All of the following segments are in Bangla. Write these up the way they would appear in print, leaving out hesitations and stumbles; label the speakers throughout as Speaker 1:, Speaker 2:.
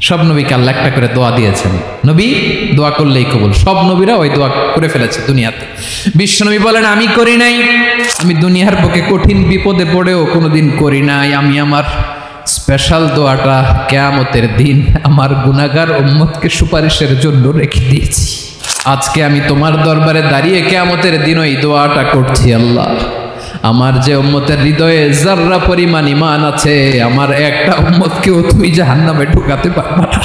Speaker 1: সব নবীকে আল্লাহ একটা করে দোয়া দিয়েছেন, নবী দোয়া করলেই কবুল। সব নবীরা ওই দোয়া করে ফেলেছে দুনিয়াতে। বিশ্বনবী বলেন আমি করি নাই, আমি দুনিয়ার বুকে কঠিন বিপদে পড়েও কোনোদিন করি নাই। আমি আমার স্পেশাল দোয়াটা কিয়ামতের দিন আমার গুনাহগার উম্মতকে সুপারিশের জন্য রেখে দিয়েছি। আজকে আমি তোমার দরবারে দাঁড়িয়ে কিয়ামতের দিন ওই দোয়াটা করছি, আল্লাহ আমার যে উম্মতের হৃদয়ে যাররা পরিমাণ ঈমান আছে, আমার একটা উম্মতকেও তুমি জাহান্নামে ঢুকাতে পারবা না।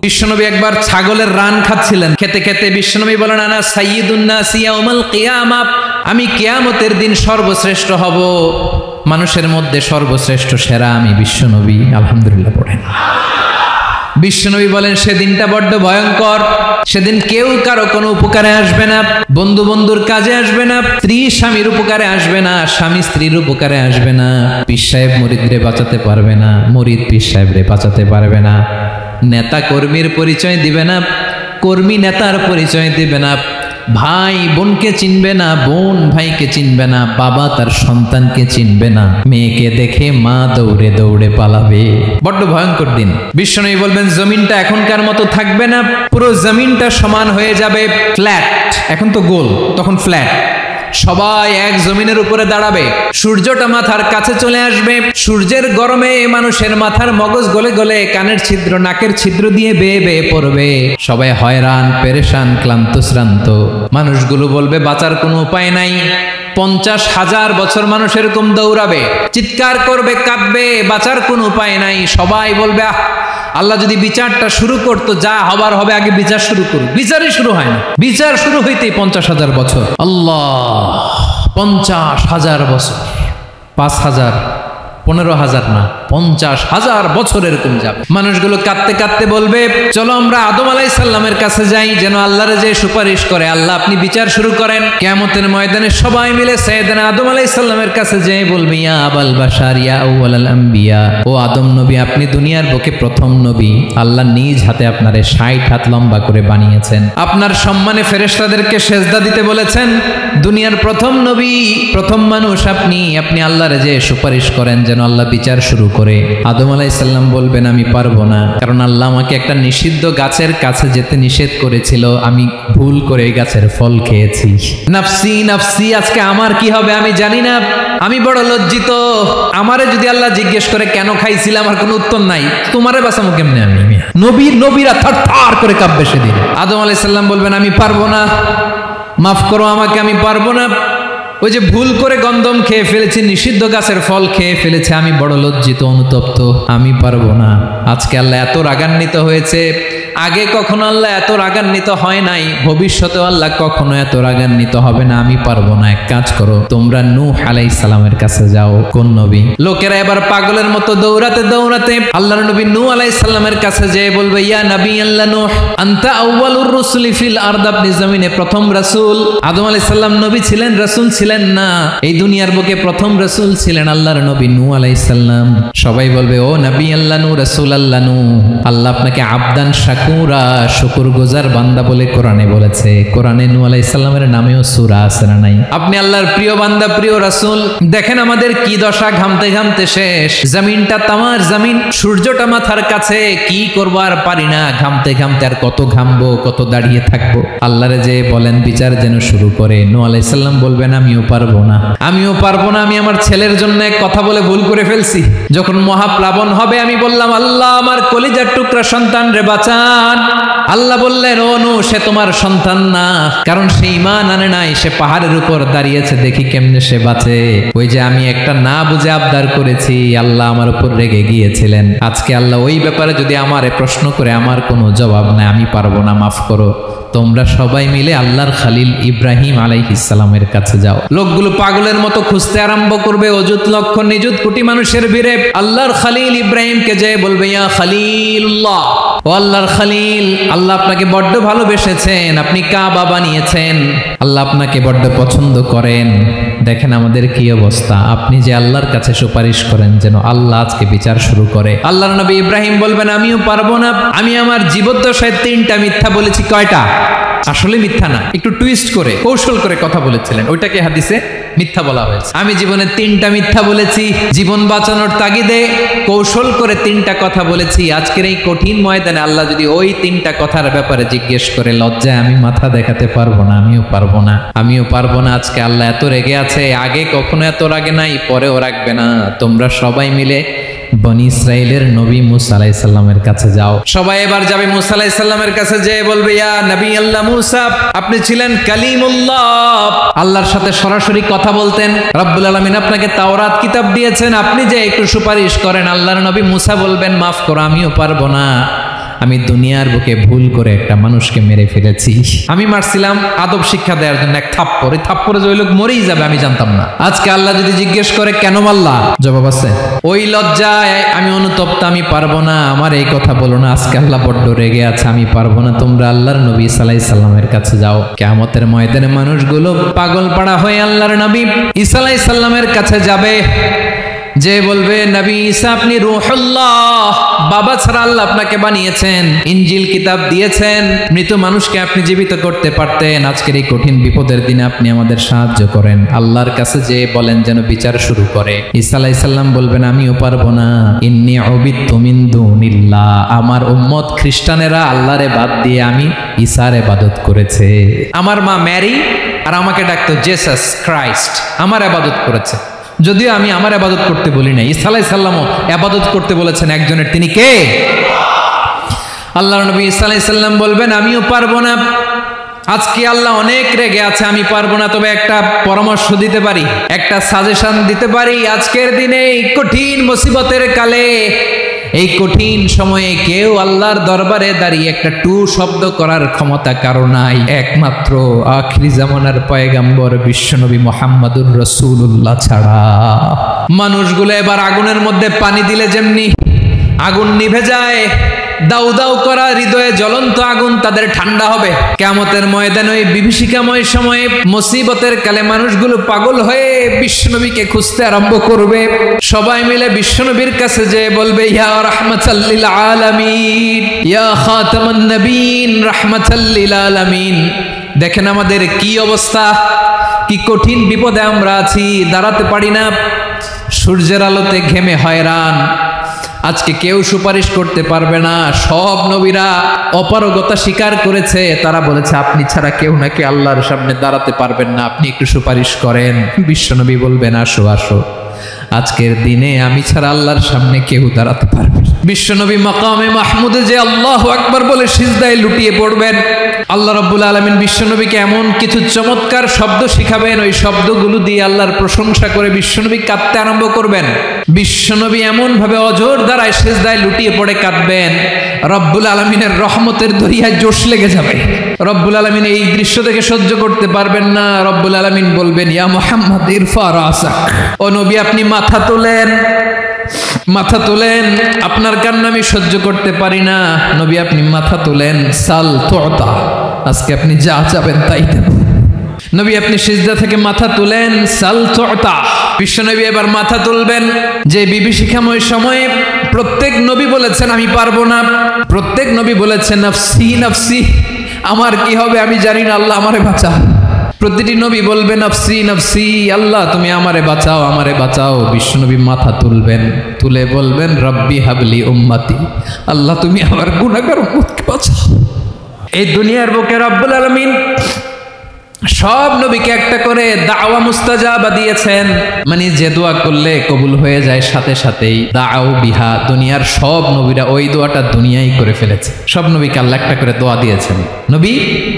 Speaker 1: বিশ্বনবী একবার ছাগলের রান খাচ্ছিলেন, খেতে খেতে বিশ্বনবী বলেন আনা সাইয়্যিদুন নাস ইয়াউমাল কিয়ামাহ, আমি কিয়ামতের দিন সর্বশ্রেষ্ঠ হব, মানুষের মধ্যে সর্বশ্রেষ্ঠ সেরা আমি বিশ্বনবী। আলহামদুলিল্লাহ পড়েন। বিশ্বনবী বলেন সেদিনটা বড্ড ভয়ঙ্কর, সেদিন কেউ কারো কোনো উপকারে আসবে না, বন্ধু বন্ধুর কাজে আসবে না, স্ত্রী স্বামীর উপকারে আসবে না, স্বামী স্ত্রীর উপকারে আসবে না, পীর সাহেব মুরিদরে বাঁচাতে পারবে না, মুরিদ পীর সাহেবরে বাঁচাতে পারবে না, নেতা কর্মীর পরিচয় দিবে না, কর্মী নেতার পরিচয় দিবে না, ভাই বোনকে চিনবে না, বোন ভাইকে চিনবে না, বাবা তার সন্তানকে চিনবে না, মেয়েকে দেখে মা দৌড়ে দৌড়ে পালাবে। বড্ড ভয়ঙ্কর দিন। বিশ্বনবী বলবেন জমিনটা এখনকার মতো থাকবে না, পুরো জমিনটা সমান হয়ে যাবে ফ্ল্যাট। এখন তো গোল, তখন ফ্ল্যাট। সবাই এক জমিনের উপরে দাঁড়াবে, সূর্যটা মাথার কাছে চলে আসবে, সূর্যের গরমে মানুষের মাথার মগজ গলে গলে কানের ছিদ্র নাকের ছিদ্র দিয়ে বেয়ে বেয়ে পড়বে। সবাই হয়রান পেরেশান ক্লান্ত শ্রান্ত। মানুষগুলো বলবে বাঁচার কোনো উপায় নাই। 50,000 বছর মানুষ এরকম দৌড়াবে, চিৎকার করবে, কাঁদবে, বাঁচার কোনো উপায় নাই। সবাই বলবে আল্লাহ যদি বিচারটা শুরু করতো, যা হবার হবে, আগে বিচার শুরু করুক। বিচারই শুরু হয় না, বিচার শুরু হইতেই 50,000 বছর। আল্লাহ, 50,000 বছর, 5,000, 15,000 না, 50,000 বছর এরকম যাবে। মানুষগুলো কাঁদতে কাঁদতে বলবে চলো আমরা আদম আলাইহিস সালামের কাছে যাই, যেন আল্লাহরে যে সুপারিশ করে, আল্লাহ আপনি বিচার শুরু করেন। কিয়ামতের ময়দানে সবাই মিলে সাইয়েদনা আদম আলাইহিস সালামের কাছে যেয়ে বলবে ইয়া আবাল বাশার ইয়া আউয়ালাল আম্বিয়া, ও আদম নবী আপনি দুনিয়ার বুকে প্রথম নবী, আল্লাহ নিজ হাতে আপনারে 60 হাত লম্বা করে বানিয়েছেন, আপনার সম্মানে ফেরেশতাদেরকে সেজদা দিতে বলেছেন, দুনিয়ার প্রথম নবী প্রথম মানুষ আপনি, আপনি আল্লাহরে যে সুপারিশ করেন যেন আল্লাহ বিচার শুরু করে। আদম আলাইহিস সালাম বলবেন আমি পারবো না, কারণ আল্লাহ আমাকে একটা নিষিদ্ধ গাছের কাছে যেতে নিষেধ করেছিল, আমি ভুল করে এই গাছের ফল খেয়েছি। নাফসি নাফসি, আজকে আমার কি হবে আমি জানি না, আমি বড় লজ্জিত। আমারে যদি আল্লাহ জিজ্ঞেস করে কেন খাইছিলাম, আমার কোনো উত্তর নাই, তোমারে বাঁচাবো কেমনে আমি? নবীরা থার করে কাঁপবে সেদিন। আদম আলাইহিস সালাম বলবেন আমি পারবো না, মাফ করো আমাকে, আমি পারবো না। ওই যে ভুল করে গন্ধম খেয়ে ফেলেছি, নিষিদ্ধ গাছের ফল খেয়ে ফেলেছে, আমি বড় লজ্জিত অনুতপ্ত, আমি পারবো না। আজকে আল্লাহ এত রাগান্বিত হয়েছে, আগে কখনো আল্লাহ এত রাগান্বিত হয় নাই, ভবিষ্যতেও আল্লাহ কখনো এত রাগান্বিত হবে না। আমি পারবো না, এক কাজ করো, তোমরা নূহ আলাইহিস সালামের কাছে যাও। কোন নবী? লোকেরা এবার পাগলের মতো দৌড়াতে দৌড়াতে আল্লাহর নবী নূহ আলাইহিস সালামের কাছে যেয়ে বলবে ইয়া নবী আল্লাহ নূহ আনতা আউয়ালুর রুসুলি ফিল আরদ, আপনি জমিনে প্রথম রাসূল। আদম আলাইহিস সালাম নবী ছিলেন, রাসূল ছিলেন না, এই দুনিয়ার বুকে প্রথম রাসূল ছিলেন আল্লাহর নবী নূহ আলাইহিস সালাম। সবাই বলবে ও নবী আল্লাহ নূহ, রাসূল আল্লাহ নূহ, আল্লাহ আপনাকে আবদান শাকুরা, শুকরগুজার বান্দা বলে কোরআনে বলেছে। কোরআনে নূহ আলাইহিস সালামের নামেও সূরা আছে না নাই? আপনি আল্লাহর প্রিয় বান্দা, প্রিয় রাসূল। দেখেন আমাদের কি দশা, ঘামতে ঘামতে শেষ, জমিনটা তামার জমিন, সূর্যটা মাথার কাছে, কি করবো আর পারি না, ঘামতে ঘামতে আর কত ঘামবো, কত দাঁড়িয়ে থাকবো। আল্লাহরে যে বলেন বিচার যেন শুরু করে। নূহ আলাইহিস সালাম বলবেন আমিও পারবো না, আমিও পারবো না, আমি আমার ছেলের জন্য এক কথা বলে ভুল করে ফেলছি। যখন মহাপ্লাবন হবে আমি বললাম আল্লাহ আমার কলিজার টুকরা সন্তান রে বাঁচান। আল্লাহ বললেন ও নূহ সে তোমার সন্তান না, কারণ সে ঈমান আনে নাই, সে পাহাড়ের উপর দাঁড়িয়েছে, দেখি কেমনে সে বাঁচে। ওই যে আমি একটা না বুঝে আবদার করেছি, আল্লাহ আমার উপর রেগে গিয়েছিলেন। আজকে আল্লাহ ওই ব্যাপারে যদি আমারে প্রশ্ন করে, আমার কোনো জবাব নাই, আমি পারবো না, মাফ করো। তোমরা সবাই মিলে আল্লাহর খালিল ইব্রাহিম আলাইহিস সালামের কাছে যাও। লোকগুলো পাগলের মতো খুঁজতে আরম্ভ করবে, অযুত লক্ষ নিযুত কোটি মানুষের ভিড়ে আল্লাহর খালিল ইব্রাহিমকে যেয়ে বলবে ইয়া খালিলুল্লাহ, ও আল্লাহর খালিল, আল্লাহ আপনাকে বড্ড ভালোবেসেছেন, আপনি কাবা বানিয়েছেন, আল্লাহ আপনাকে বড্ড পছন্দ করেন। দেখেন আমাদের কি অবস্থা, আপনি যে আল্লাহর কাছে সুপারিশ করেন যেন আল্লাহ আজকে বিচার শুরু করে। আল্লাহর নবী ইব্রাহিম বলবেন আমিও পারবো না, আমি আমার জীবদ্দশায় 3টা মিথ্যা বলেছি। কয়টা? আসলে মিথ্যা না, একটু টুইস্ট করে কৌশল করে কথা বলেছিলেন, ওইটাকে হাদিসে মিথ্যা বলা হয়েছে। আমি জীবনে 3টা মিথ্যা বলেছি, জীবন বাঁচানোর তাগিদে কৌশল করে 3টা কথা বলেছি। আজকের এই কঠিন ময়দানে আল্লাহ যদি ওই 3টা কথার ব্যাপারে জিজ্ঞেস করে, লজ্জায় আমি মাথা দেখাতে পারবো না, আমিও পারবো না। আজকে আল্লাহ এত রেগে আছে, আগে কখনো এত রাগে নাই, পরেও রাখবে না। তোমরা সবাই মিলে বনি ইসরাইলের নবী মুসা আলাইহিস সালামের কাছে যাও। সবাই এবার যাবে মুসা আলাইহিস সালামের কাছে, যেয়ে বলবে, ইয়া নবী আল্লাহ মুসা, আপনি ছিলেন কালিমুল্লাহ, আল্লাহর সাথে সরাসরি কথা বলতেন। রব্বুল আলামিন আপনাকে তাওরাত কিতাব দিয়েছেন, আপনি যে একটু সুপারিশ করেন। আল্লাহর নবী মুসা বলবেন, মাফ করো, আমিও পারবো না। আমি দুনিয়ার বুকে ভুল করে একটা মানুষকে মেরে ফেলেছি। আমি মারছিলাম আদব শিক্ষা দেওয়ার জন্য এক থাপ্পড়, এই থাপ্পড়ে যে ওই লোক মরেই যাবে আমি জানতাম না। আজকে আল্লাহ যদি জিজ্ঞেস করে কেন মারলা, জবাব আছে। ওই লজ্জায় আমি অনুতপ্ত, আমি পারবো না, আমার এই কথা বলো না। আজকে আল্লাহ বড্ড রেগে আছে, আমি পারবো না। তোমরা আল্লাহর নবী ঈসা আলাইহিস সালামের কাছে যাও। কিয়ামতের ময়দানে মানুষগুলো পাগল পাড়া হয়ে আল্লাহর নবী ঈসা আলাইহিস সালামের কাছে যাবে, যে বলবে, নবী ঈসা আপনি রূহুল্লাহ, বাবা ছাড়া আল্লাহ আপনাকে বানিয়েছেন, ইনজিল কিতাব দিয়েছেন, মৃত মানুষকে আপনি জীবিত করতে পারতেন। আজকের এই কঠিন বিপদের দিনে আপনি আমাদের সাহায্য করেন। আল্লাহর কাছে যে বলেন যেন বিচার শুরু করে। ঈসা আলাইহিস সালাম বলবেন, আমিও পারবো না। ইন্নী উবিদতু মিন দুনিল্লাহ, আমার উম্মত খ্রিস্টানেরা আল্লাহরে বাদ দিয়ে আমি ঈসার ইবাদত করেছে। আমার মা ম্যারি আর আমাকে ডাকতো জেসাস ক্রাইস্ট, আমার ইবাদত করেছে। যদিও আমি আমার ইবাদত করতে বলি না, ঈসা আলাইহিস সালামও ইবাদত করতে বলেছেন একজনের, তিনি কে? আল্লাহর নবী ঈসা আলাইহিস সালাম বলবেন, আমিও পারবো না। আজকে আল্লাহ অনেক রেগে আছে, আমি পারবো না। তবে একটা পরামর্শ দিতে পারি, একটা সাজেশন দিতে পারি। আজকের দিনে এই কঠিন মুসিবতের কালে, এই কঠিন সময়ে কেউ আল্লাহর দরবারে দাঁড়িয়ে একটা টু শব্দ করার ক্ষমতা কারো নাই, একমাত্র আখিরি জামানার পয়গম্বর বিশ্বনবী মুহাম্মদুর রাসূলুল্লাহ ছাড়া। মানুষগুলো এবার আগুনের মধ্যে পানি দিলে যেমনি আগুন নিভে যায়, দাউ দাউ করা হৃদয়ে জ্বলন্ত আগুন তাদের ঠান্ডা হবে। কিয়ামতের ময়দানে ওই বিভীষিকাময় সময়ে মুসিবতের কালে মানুষগুলো পাগল হয়ে বিশ্বনবীকে খুঁজতে আরম্ভ করবে। সবাই মিলে বিশ্বনবীর কাছে যেয়ে বলবে, ইয়া রাহমাতাল লিল আলামিন, ইয়া খাতামান নবীন, রাহমাতাল লিল আলামিন। দেখেন আমাদের কি অবস্থা, কি কঠিন বিপদে আমরা আছি, দাঁড়াতে পারি না, সূর্যের আলোতে ঘেমে হয়রান। আজকে কেউ সুপারিশ করতে পারবে না। সব নবীরা অপারগতা স্বীকার করেছে, তারা বলেছে আপনি ছাড়া কেউ নাকি আল্লাহর সামনে দাঁড়াতে পারবেন না, আপনি একটু সুপারিশ করেন। বিশ্বনবী বলবেন, আসো আসো, আজকের দিনে আমি ছাড়া আল্লাহর সামনে কেউ দাঁড়াতে পারবে না। বিশ্বনবী মাকামে মাহমুদে যে আল্লাহু আকবার বলে সিজদায় লুটিয়ে পড়বেন, আল্লাহ রাব্বুল আলামিন বিশ্বনবীকে এমন কিছু চমৎকার শব্দ শিখাবেন, ওই শব্দগুলো দিয়ে আল্লাহর প্রশংসা করে বিশ্বনবী কাঁদতে আরম্ভ করবেন। বিশ্বনবী এমন ভাবে অজর দ্বারায় সিজদায় লুটিয়ে পড়ে কাঁদবেন, রব্বুল আলামিনের রহমতের দরিয়ায় জোশ লেগে যাবে। রব্বুল আলামিন এই দৃশ্য থেকে সহ্য করতে পারবেন না। রব্বুল আলামিন বলবেন, ইয়া মুহাম্মদ ইরফা রাসাক, ও নবী আপনি মাথা তোলেন, মাথা তোলেন, আপনার কান্না আমি সহ্য করতে পারি না। নবী আপনি মাথা তোলেন, সাল তুতা, আজকে আপনি যা চাবেন তাই দেব। নবী আপনি সিজদা থেকে মাথা তুলেন, সাল তুতা। বিশ্বনবী এবার মাথা তুলবেন। যে বিভীষিকাময় সময়ে প্রত্যেক নবী বলেছেন আমি পারবো না, প্রত্যেক নবী বলেছেন নফসি নফসি, আমার কি হবে আমি জানি না, আল্লাহ আমারে বাঁচাও। প্রতিটি নবী বলবেন নফসি নফসি, আল্লাহ তুমি আমারে বাঁচাও, আমারে বাঁচাও। বিশ্বনবী মাথা তুলবেন, তুলে বলবেন রব্বি হাবলি উম্মতি, আল্লাহ তুমি আমার গুনাহগার উম্মতকে বাঁচাও। এই দুনিয়ার বুকে রব্বুল আলামিন সব নবীকে একটা করে দাওয়া মুস্তাজাবা দিয়েছেন, মানে যে দোয়া করলে কবুল হয়ে যায় সাথে সাথেই। দাও বিহা, দুনিয়ার সব নবীরা ওই দোয়াটা দুনিয়ায় করে ফেলেছে। সব নবীকে আল্লাহ একটা করে দোয়া দিয়েছেন, নবী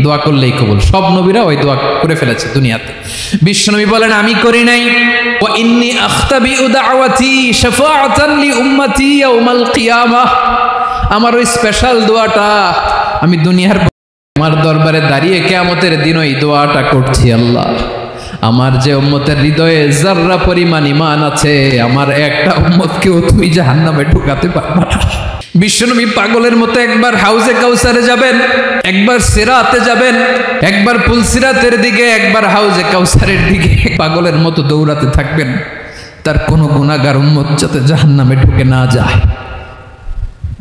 Speaker 1: দোয়া করলেই কবুল। সব নবীরা ওই দোয়া করে ফেলেছে দুনিয়াতে। বিশ্বনবী বলেন আমি করি নাই। ওয়া ইন্নী আখতাবিউ দাওয়াতি শাফাআতান লি উম্মতি ইয়াউমাল কিয়ামাহ, আমার ওই স্পেশাল দোয়াটা আমি দুনিয়ার আমার দরবারে দাঁড়িয়ে কিয়ামতের দিন ওই দোয়াটা করছি। আল্লাহ আমার যে উম্মতের হৃদয়ে যাররা পরিমাণ ঈমান আছে, আমার একটা উম্মতকেও তুমি জাহান্নামে ঢুকাতে পারবে না। বিশ্বনবী পাগলের মতো একবার হাউজে কাউসারে যাবেন, একবার সিরাতে যাবেন, একবার পুলসিরাতের দিকে, একবার হাউজে কাউসারের দিকে পাগলের মতো দৌড়াতে থাকবেন, তার কোনো গুনাহগার উম্মত যাতে জাহান্নামে ঢুকে না যায়।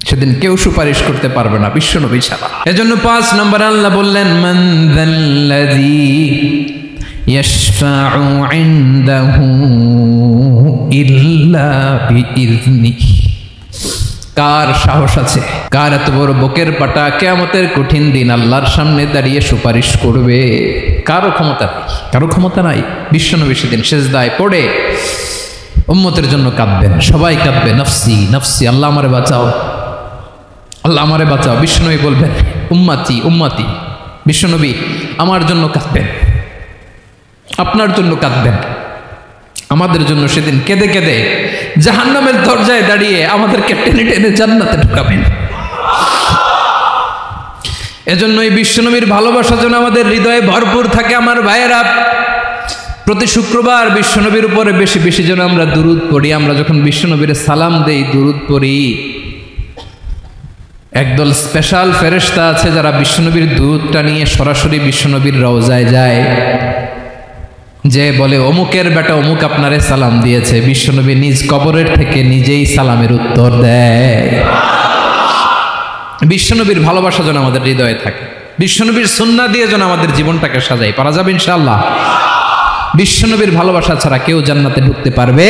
Speaker 1: সেদিন কেউ সুপারিশ করতে পারবে না বিশ্বনবী ছাড়া। এজন্য 5 নম্বর আল্লাহ বললেন মান যাল্লাযী ইয়াশফাউ ইনদাহু ইল্লা বিইযনিহি। কার সাহস আছে, কার এত বড় বুকের পাটা কিয়ামতের কঠিন দিন আল্লাহর সামনে দাঁড়িয়ে সুপারিশ করবে? কারো ক্ষমতা নেই, কারো ক্ষমতা নাই। বিশ্বনবী সেদিন সিজদায় পড়ে উম্মতের জন্য কাঁদবেন, সবাই কাঁদবে, নফসি নফসি, আল্লাহ আমারে বাঁচাও, আল্লাহ আমারে বাঁচাও। বিশ্বনবী বলবেন উম্মতি উম্মতি। বিশ্বনবী আমার জন্য কাঁদবেন, আপনার জন্য কাঁদবেন, আমাদের জন্য সেদিন কেঁদে কেঁদে জাহান্নামের দরজায় দাঁড়িয়ে আমাদেরকে টেনে টেনে জান্নাতে ঢুকাবেন। এজন্যই বিশ্বনবীর ভালোবাসা যেন আমাদের হৃদয়ে ভরপুর থাকে। আমার ভাইয়েরা, প্রতি শুক্রবার বিশ্বনবীর উপরে বেশি বেশি যেন আমরা দুরূদ পড়ি। আমরা যখন বিশ্বনবীর সালাম দেই, দুরূদ পড়ি, একদল স্পেশাল ফেরেশতা আছে যারা বিশ্বনবীর দুরূদটা নিয়ে সরাসরি বিশ্বনবীর রওজায় যায়, যে বলে অমুকের বেটা অমুক আপনারে সালাম দিয়েছে। বিশ্বনবী নিজ কবরের থেকে নিজেই সালামের উত্তর দেয়। বিশ্বনবীর ভালোবাসা যেন আমাদের হৃদয়ে থাকে, বিশ্বনবীর সুন্নাহ দিয়ে যেন আমাদের জীবনটাকে সাজাই। পারা যাবে ইনশাআল্লাহ? বিশ্বনবীর ভালোবাসা ছাড়া কেউ জান্নাতে ঢুকতে পারবে?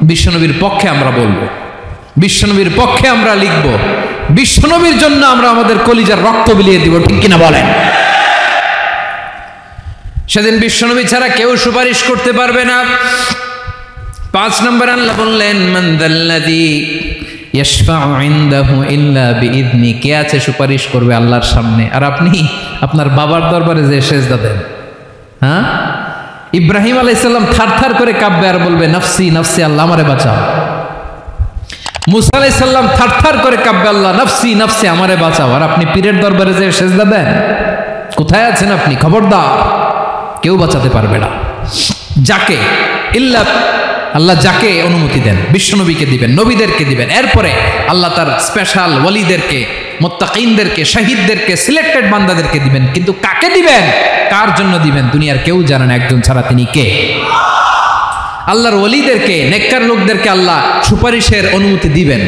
Speaker 1: বিশ্বনবীর পক্ষে আমরা বলবো, বিশ্বনবীর পক্ষে আমরা লিখব, বিশ্বনবীর জন্য আমরা আমাদের কলিজার রক্ত বিলিয়ে দিব, ঠিক কিনা বলেন? সেদিন বিশ্বনবী ছাড়া কেউ সুপারিশ করতে পারবে না। 5 নম্বর আল্লাহ বললেন মান যাল্লাযী ইয়াশফাউ ইনদাহু ইল্লা বিইযনি। কে আছে সুপারিশ করবে আল্লাহর সামনে? আর আপনি আপনার বাবার দরবারে যে সেজদা দেন, হ্যাঁ, ইব্রাহিম আলাইহিস সালাম থারথার করে কাঁপবে আর বলবে নফসি নফসি, আল্লাহ আমারে বাঁচাও। মুসা আলাইহিস সালাম থারথার করে কাঁপবে, আল্লাহ নফসি নফসি, আমারে বাঁচাও। আর আপনি পীরের দরবারে যে সেজদা দেন, কোথায় আছেন আপনি? খবরদার, কেউ বাঁচাতে পারবে না। যাকে ইল্লা আল্লাহ যাকে অনুমতি দেন, বিশ্বনবীকে দিবেন, নবীদেরকে দিবেন, এরপরে আল্লাহ তার স্পেশাল ওয়ালিদেরকে, মুত্তাকিনদেরকে, শহীদদেরকে, সিলেক্টেড বান্দাদেরকে দিবেন। কিন্তু কাকে দিবেন, কার জন্য দিবেন, দুনিয়ার কেউ জানে না একজন ছাড়া, তিনি কে? আল্লাহর ওয়ালিদেরকে, নেককার লোকদেরকে আল্লাহ সুপারিশের অনুমতি দিবেন।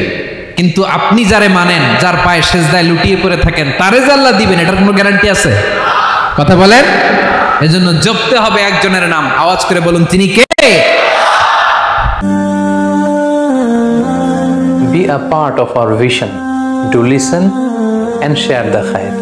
Speaker 1: কিন্তু আপনি যারে মানেন, যার পায়ে সেজদায় লুটিয়ে পড়ে থাকেন, তারে যে আল্লাহ দিবেন, এটার কোনো গ্যারান্টি আছে? কথা বলেন। এজন্য জপতে হবে একজনের নাম, আওয়াজ করে বলুন তিনি কে?
Speaker 2: Be a part of our vision. Do listen and share the khair.